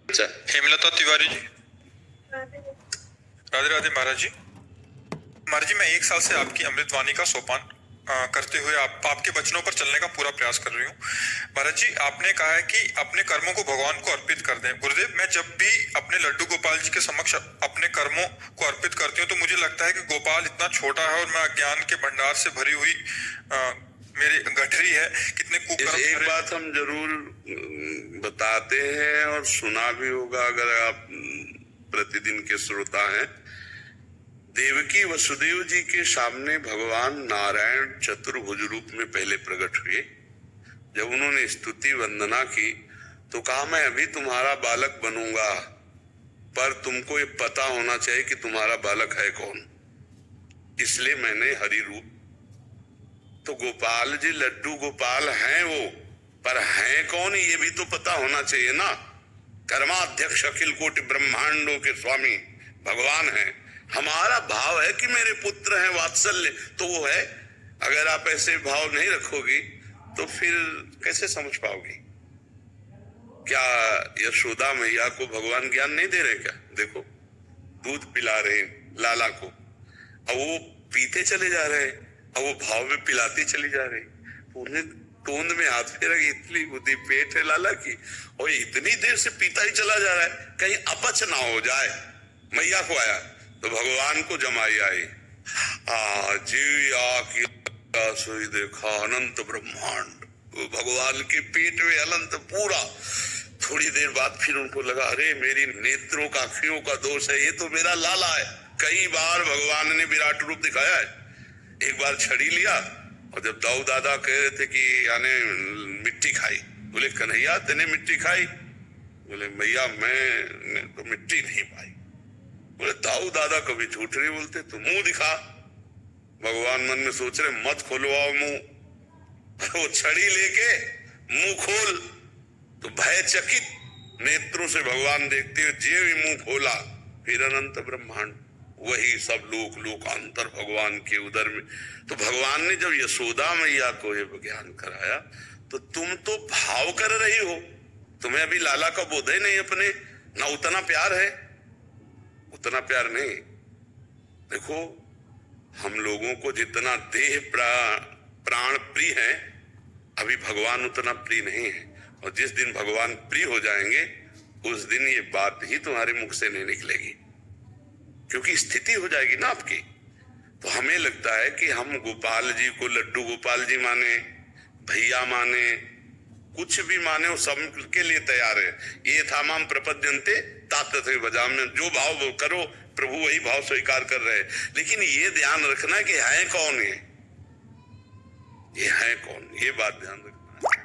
अच्छा, हेमलता तिवारी जी। राधे राधे महाराज जी। महाराज जी, मैं 1 साल से आपकी अमृतवाणी का सोपान करते हुए आपके वचनों पर चलने का पूरा प्रयास कर रही हूँ। महाराज जी, आपने कहा है कि अपने कर्मों को भगवान को अर्पित कर दें। गुरुदेव, मैं जब भी अपने लड्डू गोपाल जी के समक्ष अपने कर्मों को अर्पित करती हूँ तो मुझे लगता है कि गोपाल इतना छोटा है और मैं अज्ञान के भंडार से भरी हुई मेरी गठरी है। कितने कुकर्म। एक बात हम जरूर बताते हैं और सुना भी होगा अगर आप प्रतिदिन के श्रोता हैं। देवकी वसुदेव जी के सामने भगवान नारायण चतुर्भुज रूप में पहले प्रकट हुए। जब उन्होंने स्तुति वंदना की तो कहा, मैं अभी तुम्हारा बालक बनूंगा, पर तुमको ये पता होना चाहिए कि तुम्हारा बालक है कौन, इसलिए मैंने हरि रूप। तो गोपाल जी लड्डू गोपाल हैं वो, पर हैं कौन ये भी तो पता होना चाहिए ना। कर्माध्यक्ष अखिल कोटि ब्रह्मांडों के स्वामी भगवान हैं। हमारा भाव है कि मेरे पुत्र हैं, वात्सल्य तो वो है। अगर आप ऐसे भाव नहीं रखोगी तो फिर कैसे समझ पाओगी। क्या यशोदा मैया को भगवान ज्ञान नहीं दे रहे क्या? देखो, दूध पिला रहे लाला को, अब वो पीते चले जा रहे हैं, अब वो भाव में पिलाती चली जा रही। तो उन्हें तोंद में हाथ फेरा कि इतनी बुद्धि पेट है लाला की, और इतनी देर से पीता ही चला जा रहा है, कहीं अपच ना हो जाए। मैया को आया तो भगवान को जमाई आई। सोई देखा अनंत ब्रह्मांड, वो भगवान के पेट में अनंत पूरा। थोड़ी देर बाद फिर उनको लगा, अरे मेरी नेत्रों का आंखों का दोष है, ये तो मेरा लाला है। कई बार भगवान ने विराट रूप दिखाया है। एक बार छड़ी लिया और जब दाऊ दादा कह रहे थे कि यानी मिट्टी खाई, बोले कन्हैया तेने मिट्टी खाई? बोले मैया मैंने तो मिट्टी नहीं पाई। बोले दाऊ दादा कभी झूठ नहीं बोलते, तो मुंह दिखा। भगवान मन में सोच रहे मत खोलवाओ मुंह। वो छड़ी लेके मुंह खोल, तो भयचकित नेत्रों से भगवान देखते हुए जे भी मुंह खोला, फिर अनंत ब्रह्मांड, वही सब लोक लोकांतर भगवान के उदर में। तो भगवान ने जब यशोदा मैया को ये ज्ञान कराया तो तुम तो भाव कर रही हो, तुम्हें अभी लाला का बोध ही नहीं अपने, ना उतना प्यार है, उतना प्यार नहीं। देखो, हम लोगों को जितना देह प्राण प्रिय है, अभी भगवान उतना प्रिय नहीं है। और जिस दिन भगवान प्रिय हो जाएंगे उस दिन ये बात ही तुम्हारे मुख से नहीं निकलेगी, क्योंकि स्थिति हो जाएगी ना आपकी। तो हमें लगता है कि हम गोपाल जी को लड्डू गोपाल जी माने, भैया माने, कुछ भी माने, वो सब के लिए तैयार है। ये था माम प्रपद्यन्ते तात भजा, में जो भाव करो प्रभु वही भाव स्वीकार कर रहे हैं। लेकिन ये ध्यान रखना कि है कौन ये है कौन, ये बात ध्यान रखना है।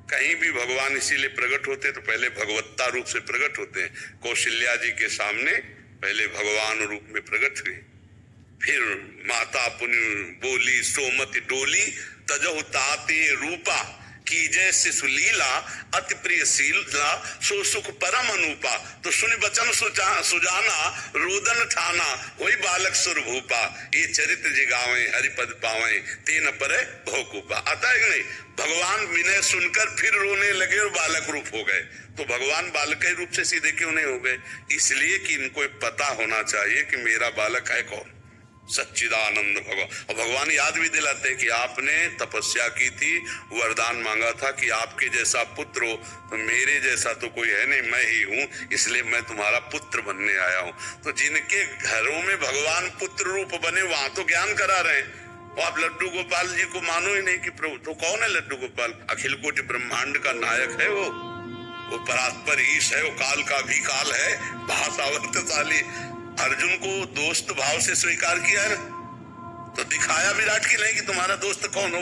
कहीं भी भगवान इसीलिए प्रकट होते तो पहले भगवत्ता रूप से प्रकट होते हैं। कौशल्या जी के सामने पहले भगवान रूप में प्रकट हुए, फिर माता पुण्य बोली सोमति डोली तजहु ताते रूपा की जैसे सुलीला अति प्रिय शीला सो सुख परम अनुपा। तो सुन बचन सुजाना रोदन ठाना वही बालक सुर भूपा। ये चरित्र जिगावे हरिपद पावे तेन परे भोकूपा। आता है कि नहीं? भगवान विनय सुनकर फिर रोने लगे और बालक रूप हो गए। तो भगवान बालक के रूप से सीधे क्यों नहीं हो गए? इसलिए कि इनको पता होना चाहिए कि मेरा बालक है कौन, सच्चिदानंद भगवान। और भगवान याद भी दिलाते हैं कि आपने तपस्या की थी, वरदान मांगा था कि आपके जैसा पुत्र हो, तो मेरे जैसा तो कोई है नहीं, मैं ही हूँ, इसलिए मैं तुम्हारा पुत्र बनने आया हूँ। तो जिनके घरों में भगवान पुत्र रूप बने वहां तो ज्ञान करा रहे हैं। और आप लड्डू गोपाल जी को मानो ही नहीं कि प्रभु। तो कौन है लड्डू गोपाल? अखिल कोटि ब्रह्मांड का नायक है वो परात्पर ईश है, वो काल का भी काल है, भाषावर्तशाली। अर्जुन को दोस्त भाव से स्वीकार किया है, तो दिखाया विराट की नहीं कि तुम्हारा दोस्त कौन हो।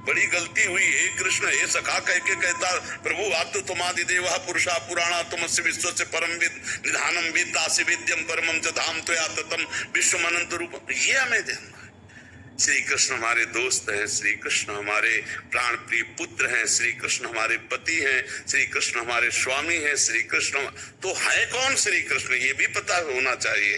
बड़ी गलती हुई, हे कृष्ण हे सखा कह के कहता प्रभु आप तो तुम्हादि देवा पुरुषा पुराणा तुमस्य विश्व से परम विद निधानम विद्यासि विद्यम परमम च धाम त्वया ततम विश्व अनंत रूपम। ये हमें ध्यान। श्री कृष्ण हमारे दोस्त हैं, श्री कृष्ण हमारे प्राण प्रिय पुत्र हैं, श्री कृष्ण हमारे पति हैं, श्री कृष्ण हमारे स्वामी हैं। श्री कृष्ण तो है कौन? श्री कृष्ण ये भी पता होना चाहिए।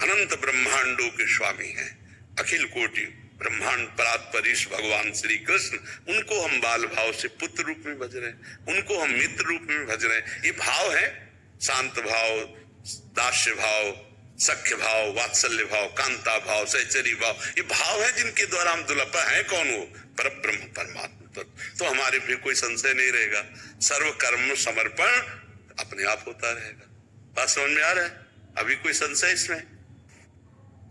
अनंत ब्रह्मांडों के स्वामी हैं, अखिल कोटि ब्रह्मांड परात्परीश भगवान श्री कृष्ण। उनको हम बाल भाव से पुत्र रूप में भज रहे हैं, उनको हम मित्र रूप में भज रहे हैं। ये भाव है शांत भाव, दास्य भाव, सख्य भाव, वात्सल्य भाव, कांता भाव, सहचरी भाव, ये भाव है जिनके द्वारा हम दुर्लभ है। कौन वो? पर ब्रह्म परमात्मा तत्व। तो हमारे भी कोई संशय नहीं रहेगा, सर्व कर्म समर्पण अपने आप होता रहेगा। बात समझ में आ रहा है? अभी कोई संशय इसमें?